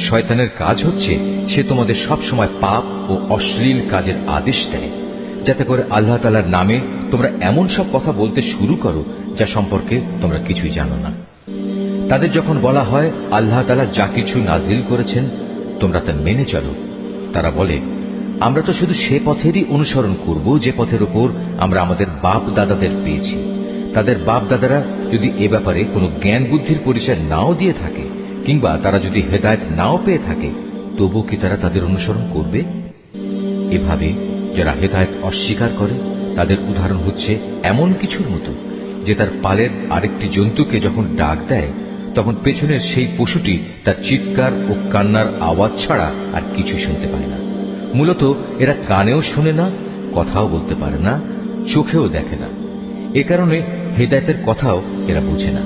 শয়তানের কাজ হচ্ছে সে তোমাদের সব সময় পাপ ও অশ্লীল কাজের আদেশ দেয়, যাতে করে আল্লাহ তাআলার নামে তোমরা এমন সব কথা বলতে শুরু করো যা সম্পর্কে তোমরা কিছুই জানো না। তাদের যখন বলা হয় আল্লাহ তাআলা যা কিছু নাজিল করেছেন তোমরা তা মেনে চলো, তারা বলে আমরা তো শুধু সে পথেরই অনুসরণ করব যে পথের উপর আমরা আমাদের বাপ দাদাদের পেয়েছি। তাদের বাপ দাদারা যদি এ ব্যাপারে কোনো জ্ঞান বুদ্ধির পরিচয় নাও দিয়ে থাকে, কিংবা তারা যদি হেদায়েত নাও পেয়ে থাকে, তবু কি তারা তাদের অনুসরণ করবে? এভাবে যারা হেদায়েত অস্বীকার করে তাদের উদাহরণ হচ্ছে এমন কিছুর মতো যে তার পালের আরেকটি জন্তুকে যখন ডাক দেয় তখন পেছনের সেই পশুটি তার চিৎকার ও কান্নার আওয়াজ ছাড়া আর কিছু শুনতে পায় না। মূলত এরা কানেও শোনে না, কথাও বলতে পারে না, চোখেও দেখে না। এ কারণে হেদায়েতের কথাও এরা বুঝে না।